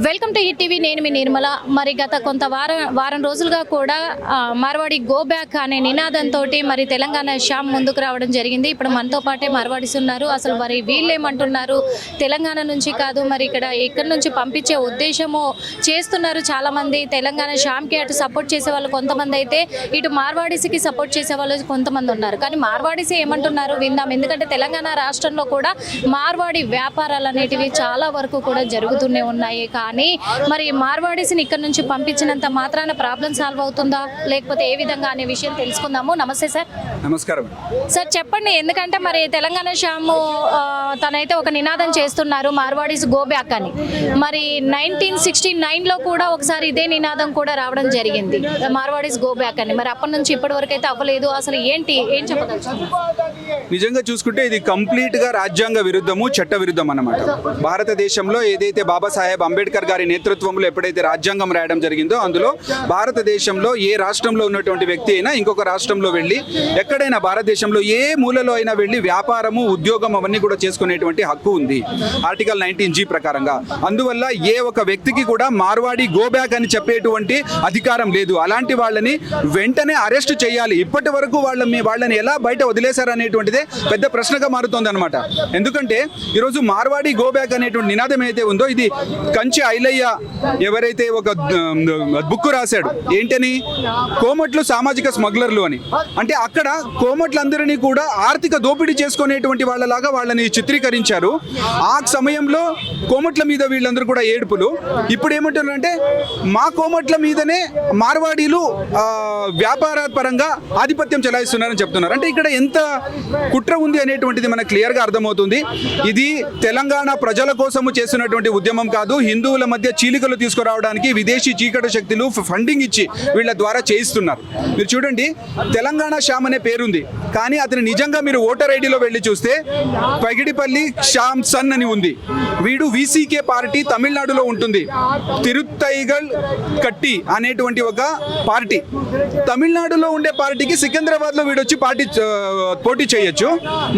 Welcome to ETV. నేను మీ నిర్మల. మరి గత కొంత వారం రోజులుగా కూడా మార్వాడి గో బ్యాక్ అనే నినాదంతో మరి తెలంగాణ శ్యామ్ ముందుకు రావడం జరిగింది. ఇప్పుడు మనతో పాటే మార్వాడీస్ ఉన్నారు. అసలు మరి వీళ్ళు ఏమంటున్నారు, తెలంగాణ నుంచి కాదు మరి ఇక్కడ నుంచి పంపించే ఉద్దేశము చేస్తున్నారు చాలామంది. తెలంగాణ శ్యామ్కి అటు సపోర్ట్ చేసే వాళ్ళు కొంతమంది అయితే, ఇటు మార్వాడీస్కి సపోర్ట్ చేసే వాళ్ళు కొంతమంది ఉన్నారు. కానీ మార్వాడీస్ ఏమంటున్నారు విందాం. ఎందుకంటే తెలంగాణ రాష్ట్రంలో కూడా మార్వాడి వ్యాపారాలు అనేటివి చాలా వరకు కూడా జరుగుతూనే ఉన్నాయి. కానీ మరి మార్వాడీస్ని ఇక్కడ నుంచి పంపించినంత మాత్రాన ప్రాబ్లం సాల్వ్ అవుతుందా, లేకపోతే ఏ విధంగా అనే విషయం తెలుసుకుందాము. నమస్తే సార్. నమస్కారం సార్, చెప్పండి. ఎందుకంటే మరి తెలంగాణ శ్యామ్ తనైతే ఒక నినాదం చేస్తున్నారు, మార్వాడీస్ గో బ్యాక్ అని. మరి 1969లో కూడా ఒకసారి ఇదే నినాదం కూడా రావడం జరిగింది, మార్వాడీస్ గో బ్యాక్ అని. మరి అప్పటి నుంచి ఇప్పటి వరకు అయితే అవ్వలేదు. అసలు ఏం చెప్పదలుచుకున్నారు? నిజంగా చూసుకుంటే ఇది కంప్లీట్ గా రాజ్యాంగ విరుద్ధము, చట్ట విరుద్ధం అన్నమాట. భారతదేశంలో ఏదైతే బాబాసాహెబ్ అంబేద్కర్ గారి నేతృత్వంలో ఎప్పుడైతే రాజ్యాంగం రాయడం జరిగిందో, అందులో భారతదేశంలో ఏ రాష్ట్రంలో ఉన్నటువంటి వ్యక్తి అయినా ఇంకొక రాష్ట్రంలో వెళ్ళి, ఎక్కడైనా భారతదేశంలో ఏ మూలలో అయినా వెళ్ళి వ్యాపారము, ఉద్యోగం అవన్నీ కూడా చేసుకునేటువంటి హక్కు ఉంది ఆర్టికల్ 19G ప్రకారంగా. అందువల్ల ఏ ఒక వ్యక్తికి కూడా మార్వాడి గో బ్యాక్ అని చెప్పేటువంటి అధికారం లేదు. అలాంటి వాళ్ళని వెంటనే అరెస్ట్ చేయాలి. ఇప్పటి వరకు వాళ్ళని ఎలా బయట వదిలేశారు అనేటువంటిదే పెద్ద ప్రశ్నగా మారుతోంది అనమాట. ఎందుకంటే ఈరోజు మార్వాడి గో బ్యాక్ అనేటువంటి నినాదం ఏదైతే ఉందో, ఇది కంచి ఐలయ్య ఎవరైతే ఒక బుక్ రాశాడు, ఏంటని, కోమట్లు సామాజిక స్మగ్లర్లు అని. అంటే అక్కడ కోమట్లందరినీ కూడా ఆర్థిక దోపిడీ చేసుకునేటువంటి వాళ్ళలాగా వాళ్ళని చిత్రీకరించారు. ఆ సమయంలో కోమట్ల మీద వీళ్ళందరూ కూడా ఏడుపులు. ఇప్పుడు ఏమంటున్నారంటే మా కోమట్ల మీదనే మార్వాడీలు వ్యాపార పరంగా ఆధిపత్యం చెలాయిస్తున్నారని చెప్తున్నారు. అంటే ఇక్కడ ఎంత కుట్ర ఉంది అనేటువంటిది మనకు క్లియర్గా అర్థమవుతుంది. ఇది తెలంగాణ ప్రజల కోసము చేస్తున్నటువంటి ఉద్యమం కాదు. హిందువుల మధ్య చీలికలు తీసుకురావడానికి విదేశీ చీకటి శక్తులు ఫండింగ్ ఇచ్చి వీళ్ళ ద్వారా చేయిస్తున్నారు. మీరు చూడండి, తెలంగాణ శ్యామ్ అనే పేరుంది, కానీ అతను నిజంగా మీరు ఓటర్ ఐడిలో వెళ్ళి చూస్తే పగిడిపల్లి శ్యామ్ సన్ అని ఉంది. వీడు వీసీకే పార్టీ తమిళనాడులో ఉంటుంది. తిరుత్తైగల్ కట్టి అనేటువంటి ఒక పార్టీ, తమిళనాడులో ఉండే పార్టీకి సికింద్రాబాద్లో వీడు వచ్చి పోటీ చేయొచ్చు.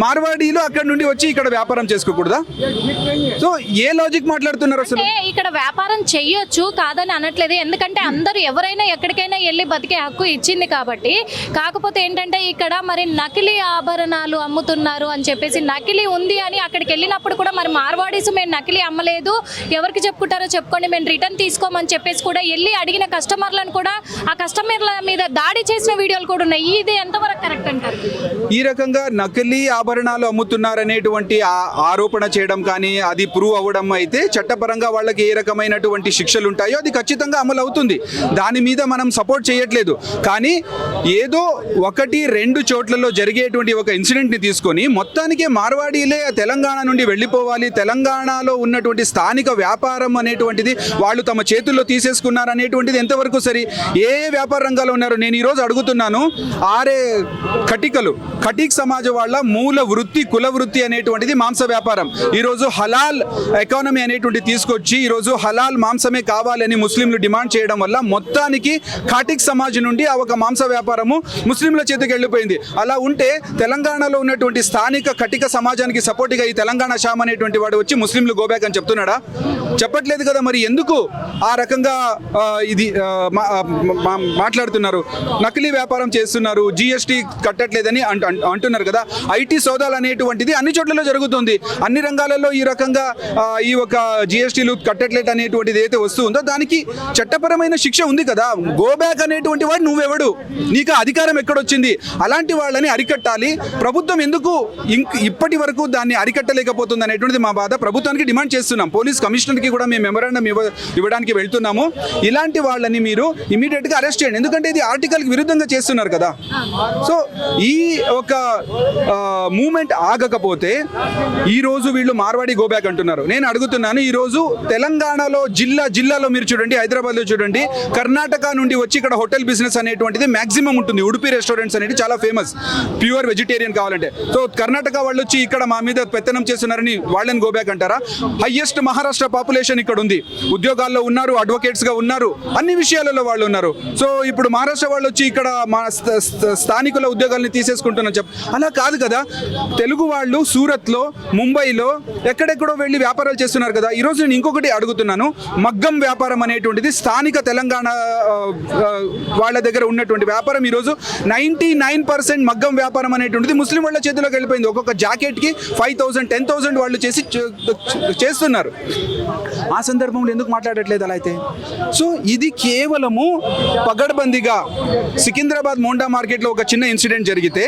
మార్వాడీలు అక్కడ నుండి వచ్చి ఇక్కడ వ్యాపారం చేసుకోకూడదా? సో ఏ లాజిక్ మాట్లాడుతున్నారు అసలు? ఇక్కడ వ్యాపారం చెయ్యొచ్చు, కాదని అనట్లేదు. ఎందుకంటే అందరూ ఎవరైనా ఎక్కడికైనా వెళ్ళి బతికే హక్కు ఇచ్చింది కాబట్టి. కాకపోతే ఏంటంటే ఇక్కడ మరి నకిలీ ఆభరణాలు అమ్ముతున్నారు అని చెప్పేసి, నకిలీ ఉంది అని అక్కడికి వెళ్ళినప్పుడు కూడా మరి మార్వాడీస్ మేము నకిలీ అమ్మలేదు, ఎవరికి చెప్పుకుంటారో చెప్పుకోండి, మేము రిటర్న్ తీసుకోమని చెప్పేసి కూడా వెళ్ళి అడిగిన కస్టమర్లను కూడా ఆ కస్టమర్ల మీద దాడి చేసిన వీడియోలు కూడా ఉన్నాయి. ఇది ఎంతవరకు కరెక్ట్ అంటారు? ఈ రకంగా నకిలీ ఆభరణాలు అమ్ముతున్నారనేటువంటి ఆరోపణ చేయడం కానీ, అది ప్రూవ్ అవ్వడం అయితే చట్టపరంగా వాళ్ళకి ఏ రకమైనటువంటి శిక్షలు ఉంటాయో అది ఖచ్చితంగా అమలు అవుతుంది. దాని మీద మనం సపోర్ట్ చేయట్లేదు. కానీ ఏదో 1-2 చోట్లలో జరిగేటువంటి ఒక ఇన్సిడెంట్ని తీసుకొని మొత్తానికే మార్వాడీలే తెలంగాణ నుండి వెళ్ళిపోవాలి, తెలంగాణలో ఉన్నటువంటి స్థానిక వ్యాపారం అనేటువంటిది వాళ్ళు తమ చేతుల్లో తీసేసుకున్నారు అనేటువంటిది ఎంతవరకు సరి? ఏ వ్యాపార రంగాల్లో ఉన్నారు? నేను ఈరోజు అడుగుతున్నాను, కటిక్ సమాజ వాళ్ళ మూల వృత్తి, కుల వృత్తి అనేటువంటిది మాంస వ్యాపారం. ఈరోజు హలాల్ ఎకానమీ అనేటువంటి తీసుకొచ్చి ఈరోజు హలాల్ మాంసమే కావాలని ముస్లింలు డిమాండ్ చేయడం వల్ల మొత్తానికి కటిక్ సమాజ్ నుండి ఆ ఒక మాంస వ్యాపారము ముస్లింల చేతికి వెళ్ళిపోయింది. అలా ఉంటే తెలంగాణలో ఉన్నటువంటి స్థానిక కటిక సమాజానికి సపోర్ట్గా ఈ తెలంగాణ శ్యామ్ అనేటువంటి వాడు వచ్చి ముస్లింలు గోబ్యాక్ అని చెప్తున్నాడా? చెప్పట్లేదు కదా. మరి ఎందుకు ఆ రకంగా ఇది మాట్లాడుతున్నారు? నకిలీ వ్యాపారం చేస్తున్నారు, GST కట్టట్లేదని అంటున్నారు కదా. ఐటీ సోదాలు అనేటువంటిది అన్ని చోట్లలో జరుగుతుంది. అన్ని రంగాలలో ఈ రకంగా ఈ ఒక GSTలు కట్టట్లేదు అనేటువంటిది ఏదైతే వస్తుందో దానికి చట్టపరమైన శిక్ష ఉంది కదా. గో బ్యాక్ అనేటువంటి వాడు నువ్వెవడు? నీకు అధికారం ఎక్కడొచ్చింది? అలాంటి వాళ్ళని అరికట్టాలి. ప్రభుత్వం ఎందుకు ఇప్పటి వరకు దాన్ని అరికట్టలేకపోతుంది అనేటువంటిది మా బాధ. ప్రభుత్వానికి డిమాండ్ చేస్తున్నాం. పోలీస్ కమిషనర్కి కూడా మేము మెమరాండం ఇవ్వడానికి వెళ్తున్నాము. ఇలాంటి వాళ్ళని మీరు ఇమీడియట్గా అరెస్ట్ చేయండి. ఎందుకంటే ఇది ఆర్టికల్కి విరుద్ధంగా చేస్తున్నారు కదా. సో ఈ ఒక మూమెంట్ ఆగకపోతే ఈరోజు వీళ్ళు మార్వాడి గో బ్యాక్ అంటున్నారు. నేను అడుగుతున్నాను, ఈరోజు తెలంగాణలో జిల్లాలో మీరు చూడండి, హైదరాబాద్లో చూడండి, కర్ణాటక నుండి వచ్చి ఇక్కడ హోటల్ బిజినెస్ అనేటువంటిది మ్యాక్సిమం ఉంటుంది. ఉడుపి రెస్టారెంట్స్ అనేది చాలా ఫేమస్, ప్యూర్ వెజిటేరియన్ కావాలంటే. సో కర్ణాటక వాళ్ళు వచ్చి ఇక్కడ మా మీద పెత్తనం చేస్తున్నారని వాళ్ళని గో బ్యాక్ అంటారా? హైయెస్ట్ మహారాష్ట్ర పాపులేషన్ ఇక్కడ ఉంది, ఉద్యోగాల్లో ఉన్నారు, అడ్వకేట్స్గా ఉన్నారు, అన్ని విషయాలలో వాళ్ళు ఉన్నారు. సో ఇప్పుడు మహారాష్ట్ర వాళ్ళు వచ్చి ఇక్కడ మా స్థానికుల ఉద్యోగాల్ని తీసేసుకుంటున్నారు. అలా కాదు కదా. తెలుగు వాళ్ళు సూరత్లో, ముంబైలో ఎక్కడెక్కడో వెళ్ళి వ్యాపారాలు చేస్తున్నారు కదా. ఈరోజు నేను ఇంకొకటి అడుగుతున్నాను, మగ్గం వ్యాపారం అనేటువంటిది స్థానిక తెలంగాణ వాళ్ళ దగ్గర ఉన్నటువంటి వ్యాపారం ఈరోజు 99% మగ్గం వ్యాపారం అనేటువంటిది ముస్లిం వాళ్ళ చేతిలోకి వెళ్ళిపోయింది. ఒక్కొక్క జాకెట్కి 5,000, 10,000 వాళ్ళు చేస్తున్నారు. ఆ సందర్భంలో ఎందుకు మాట్లాడట్లేదు అలా అయితే? సో ఇది కేవలము పగడ్బందీగా సికింద్రాబాద్ మోండా మార్కెట్లో ఒక చిన్న ఇన్సిడెంట్ జరిగితే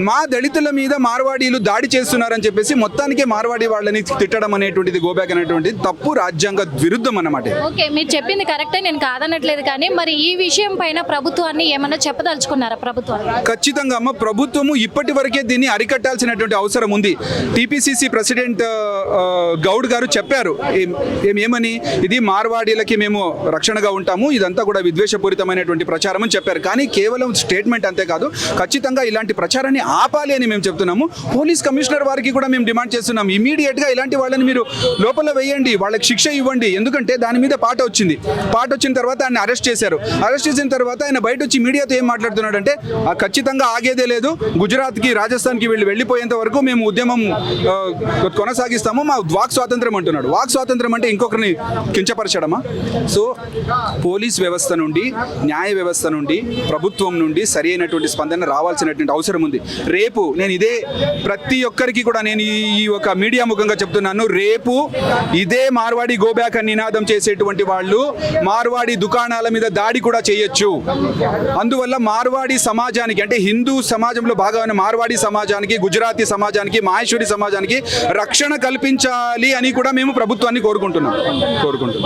మా దళితుల మీద మార్వాడీలు దాడి చేస్తున్నారని చెప్పేసి మొత్తానికే మార్వాడి వాళ్ళని తిట్టడం అనేటువంటిది, గోబ్యాక్ అనేటువంటిది తప్పు, రాజ్యాంగ విరుద్ధం అన్నమాట. ఓకే, మీరు చెప్పింది కరెక్టే, నేను కాదనట్లేదు. కానీ మరి ఈ విషయం పైన ప్రభుత్వాన్ని ఏమన్నా చెప్పదలుచుకున్నారా? ప్రభుత్వాన్ని ఖచ్చితంగా అమ్మ, ప్రభుత్వము ఇప్పటి వరకే దీన్ని అరికట్టాల్సినటువంటి అవసరం ఉంది. టీపీసీసీ ప్రెసిడెంట్ గౌడ్ గారు చెప్పారు ఏమని, ఇది మార్వాడీలకి మేము రక్షణగా ఉంటాము, ఇదంతా కూడా విద్వేషపూరితమైనటువంటి ప్రచారం అని చెప్పారు. కానీ కేవలం స్టేట్మెంట్ అంతేకాదు, ఖచ్చితంగా ఇలాంటి ప్రచారాన్ని ఆపాలి అని మేము చెప్తున్నాము. పోలీస్ కమిషనర్ వారికి కూడా మేము డిమాండ్ చేస్తున్నాం, ఇమీడియట్గా ఇలాంటి వాళ్ళని మీరు లోపల వేయండి, వాళ్ళకి శిక్ష ఇవ్వండి. ఎందుకంటే దాని మీద పాట వచ్చిన తర్వాత ఆయన అరెస్ట్ చేశారు. అరెస్ట్ చేసిన తర్వాత ఆయన బయట వచ్చి మీడియాతో ఏం మాట్లాడుతున్నాడంటే, ఖచ్చితంగా ఆగేదే లేదు, గుజరాత్కి, రాజస్థాన్కి వెళ్ళిపోయేంత వరకు మేము ఉద్యమం కొనసాగిస్తాము, మా వాక్ స్వాతంత్రం అంటున్నాడు. వాక్ స్వాతంత్రం అంటే ఇంకొకరిని కించపరచడమా? సో పోలీస్ వ్యవస్థ నుండి, న్యాయ వ్యవస్థ నుండి, ప్రభుత్వం నుండి సరి అయినటువంటి స్పందన రావాల్సినటువంటి అవసరం ఉంది. రేపు నేను ఇదే ప్రతి ఒక్కరికి కూడా నేను ఈ ఒక మీడియా ముఖంగా చెప్తున్నాను, రేపు ఇదే మార్వాడి గోబ్యాక్ అని నినాదం చేసేటువంటి వాళ్ళు మార్వాడి దుకాణాల మీద దాడి కూడా చేయొచ్చు. అందువల్ల మార్వాడి సమాజానికి, అంటే హిందూ సమాజంలో భాగమైన మార్వాడి సమాజానికి, గుజరాతీ సమాజానికి, మాహేశ్వరి సమాజానికి రక్షణ కల్పించాలి అని కూడా మేము ప్రభుత్వాన్ని కోరుకుంటున్నాం.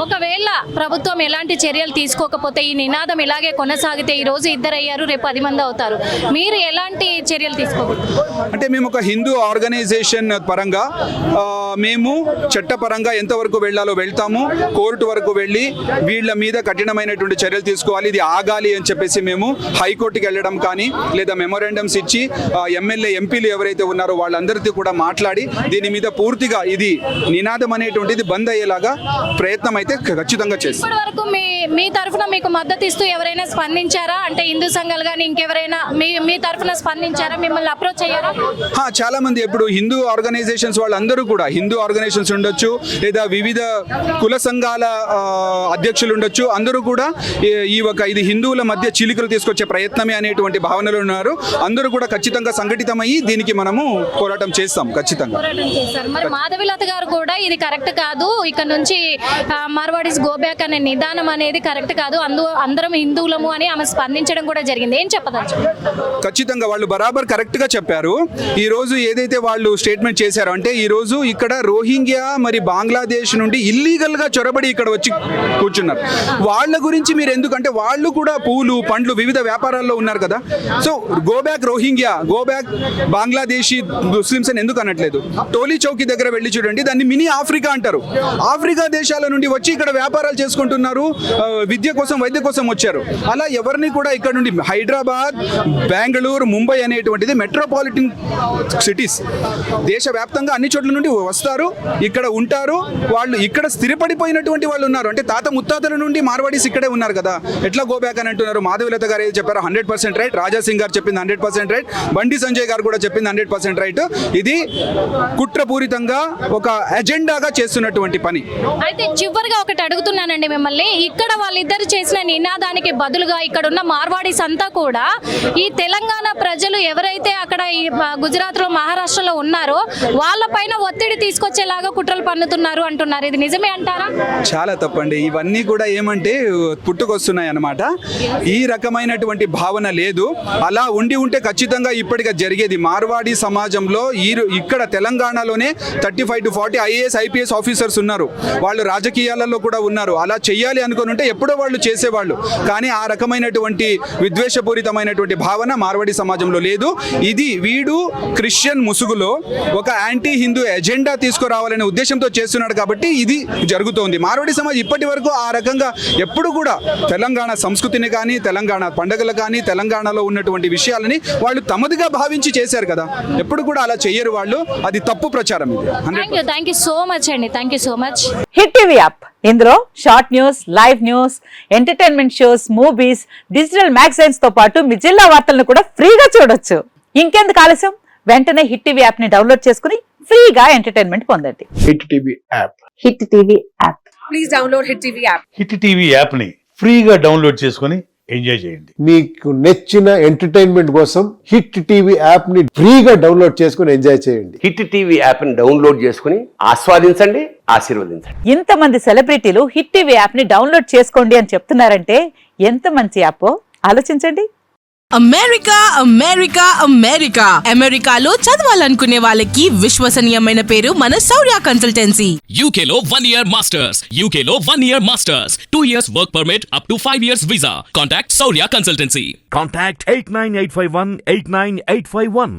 ఒకవేళ ప్రభుత్వం ఎలాంటి చర్యలు తీసుకోకపోతే, ఈ నినాదం ఇలాగే కొనసాగితే, ఈ రోజు 2 అయ్యారు, రేపు 10 మంది అవుతారు, మీరు ఎలాంటి చర్యలు తీసుకోబోతున్నారు? అంటే మేము ఒక హిందూ ఆర్గనైజేషన్ పరంగా మేము చట్టపరంగా ఎంతవరకు వెళ్ళాలో వెళ్తాము, కోర్టు వరకు వెళ్ళి వీళ్ళ మీద కఠినమైనటువంటి చర్యలు తీసుకోవాలి, ఇది ఆగాలి అని చెప్పేసి మేము హైకోర్టుకి వెళ్ళడం కానీ, లేదా మెమోరాండమ్స్ ఇచ్చి ఎమ్మెల్యే, ఎంపీలు ఎవరైతే ఉన్నారో వాళ్ళందరితో కూడా మాట్లాడి దీని మీద పూర్తిగా ఇది నినాదం అనేటువంటిది బంద్ అయ్యేలాగా ప్రయత్నం అయితే ఖచ్చితంగా చేస్తాం. ఇప్పటి వరకు మీ తరఫున మీకు మద్దతు ఇస్తూ ఎవరైనా స్పందించారా? అంటే హిందూ సంఘాలు కానీ ఇంకెవరైనా మీ తరఫున స్పందించారా? మిమ్మల్ని అప్రోచ్ అయ్యారా? చాలా మంది, ఇప్పుడు హిందూ ఆర్గనైజేషన్స్ వాళ్ళందరూ కూడా, హిందూ ఆర్గనైజేషన్స్ ఉండొచ్చు, లేదా వివిధ కుల సంఘాల అధ్యక్షులు ఉండొచ్చు, అందరూ కూడా ఇది హిందువుల మధ్య చీలికలు తీసుకొచ్చే ప్రయత్నమే అనేటువంటి భావనలు ఉన్నారు. అందరూ కూడా ఖచ్చితంగా సంఘటితమయ్యి దీనికి మనము పోరాటం చేస్తాం. ఖచ్చితంగా మరి మాధవిలత గారు కూడా ఇది కరెక్ట్ కాదు, ఇక్కడ నుంచి మార్వాడీస్ గోబ్యాక్ అనే నిదానం అనేది కరెక్ట్ కాదు, అందరం హిందువులము అని ఆమె స్పందించడం కూడా జరిగింది. ఏం చెప్పదచ్చు? ఖచ్చితంగా వాళ్ళు బరాబర్ కరెక్ట్ గా చెప్పారు. ఈ రోజు ఏదైతే వాళ్ళు స్టేట్మెంట్ చేశారో, అంటే ఈ రోజు ఇక్కడ రోహింగ్యా మరి బంగ్లాదేశ్ నుండి ఇల్లీగల్ గా చొరబడి ఇక్కడ వచ్చి కూర్చున్నారు. వాళ్ళ గురించి మీరు ఎందుకంటే, వాళ్ళు కూడా పూలు, పండ్లు, వివిధ వ్యాపారాల్లో ఉన్నారు కదా. So go back Rohingya, go back Bangladeshi Muslims అని ఎందుకు అనట్లేదు? టోలీ చౌకీ దగ్గర వెళ్ళి చూడండి, దాన్ని మినీ ఆఫ్రికా అంటారు. ఆఫ్రికా దేశాల నుండి వచ్చి ఇక్కడ వ్యాపారాలు చేసుకుంటున్నారు, విద్య కోసం, వైద్య కోసం వచ్చారు. అలా ఎవరిని కూడా ఇక్కడ నుండి హైదరాబాద్, బెంగళూరు, ముంబై అనేటువంటిది మెట్రోపాలిటన్ సిటీస్, దేశవ్యాప్తంగా అన్ని చోట్ల నుండి వస్తారు, ఇక్కడ ఉంటారు. వాళ్ళు ఇక్కడ స్థిరపడిపోయినటువంటి వాళ్ళు ఉన్నారు. అంటే తాత ముత్తాతల నుండి మార్వాడీస్ ఇక్కడే ఉన్నారు కదా. ఎట్లా గోబ్యాక్ అని అంటున్నారు? మాధవిలత గారు ఏది చెప్పారో 100% రైట్, రాజా సింగ్ గారు చెప్పింది 100% రైట్, బండి సంజయ్ గారు కూడా చెప్పింది 100% రైట్. ఇది కుట్రపూరితంగా ఒక ఎజెండాగా చేస్తున్నటువంటి పని. అయితే చివరిగా ఒకటి అడుగుతున్నానండి మిమ్మల్ని, ఇక్కడ వాళ్ళిద్దరు చేసిన నినాదానికి బదులుగా ఇక్కడ ఉన్న మార్వాడీస్ అంతా కూడా ఈ తెలంగాణ ప్రజలు ఎవరైతే అక్కడ ఈ గుజరాత్లో, మహారాష్ట్రలో ఉన్నారో వాళ్ళపైన ఒత్తిడి తీసుకొచ్చేలాగా కుట్రలు పన్నుతున్నారు అంటున్నారు. ఇది నిజమే అంటారా? చాలా తప్పండి. ఇవన్నీ కూడా ఏమంటే పుట్టుకొస్తున్నాయి అన్నమాట. ఈ రకమైనటువంటి భావన లేదు. అలా ఉంటే ఖచ్చితంగా ఇప్పటిగా జరిగేది. మార్వాడి సమాజంలో ఇక్కడ తెలంగాణలోనే 35 to 40 IAS, IPS ఆఫీసర్స్ ఉన్నారు. వాళ్ళు రాజకీయాలలో కూడా ఉన్నారు. అలా చెయ్యాలి అనుకుని ఉంటే ఎప్పుడో వాళ్ళు చేసేవాళ్ళు. కానీ ఆ రకమైనటువంటి విద్వేషపూరితమైనటువంటి భావన మార్వాడి సమాజంలో లేదు. ఇది వీడు క్రిస్టియన్ ముసుగులో ఒక యాంటీ హిందూ ఎజెండా తీసుకురావాలనే ఉద్దేశంతో చేస్తున్నాడు కాబట్టి ఇది జరుగుతోంది. మార్వాడి సమాజం ఇప్పటి వరకు ఆ రకంగా ఎప్పుడు కూడా తెలంగాణ సంస్కృతిని కానీ, తెలంగాణ పండుగలు కానీ, తెలంగాణలో ఉన్నటువంటి విషయాలని వాళ్ళు తమదిగా భావించి చేశారు కదా. ఎప్పుడు కూడా అలా చెయ్యరు వాళ్ళు. అది తప్పు ప్రచారం. థ్యాంక్ యూ సో మచ్ అండి. Thank you so much. Hit TV app, ఇందులో short news, live news, entertainment shows, movies, digital magazines తో పాటు మీ జిల్లా వార్తలను కూడా ఫ్రీగా చూడొచ్చు. ఇంకెందుకు ఆలస్యం, వెంటనే హిట్ టీవీ యాప్ ని డౌన్లోడ్ చేసుకుని ఫ్రీగా ఎంటర్టైన్మెంట్ పొందండి. Hit TV app. Hit TV app. Please download Hit TV app. Hit TV యాప్ని ఫ్రీగా డౌన్లోడ్ చేసుకొని ఎంజాయ్ చేయండి. మీకు నచ్చిన ఎంటర్టైన్మెంట్ కోసం హిట్ టీవీ యాప్ ని ఫ్రీగా డౌన్లోడ్ చేసుకుని ఎంజాయ్ చేయండి. హిట్ టీవీ యాప్ని డౌన్లోడ్ చేసుకుని ఆస్వాదించండి, ఆశీర్వదించండి. ఇంతమంది సెలబ్రిటీలు హిట్ టీవీ యాప్ ని డౌన్లోడ్ చేసుకోండి అని చెప్తున్నారంటే ఎంత మంచి యాప్ ఆలోచించండి. అమెరికా అమెరికా అమెరికా అమెరికాలో చదవాలనుకునే వాళ్ళకి విశ్వసనీయమైన పేరు మన శౌర్య consultancy. UK Law 1 Year Masters. UK Law 1 Year Masters. 2 years work permit up to 5 years visa. Contact Saurya Consultancy. Contact 89851 89851.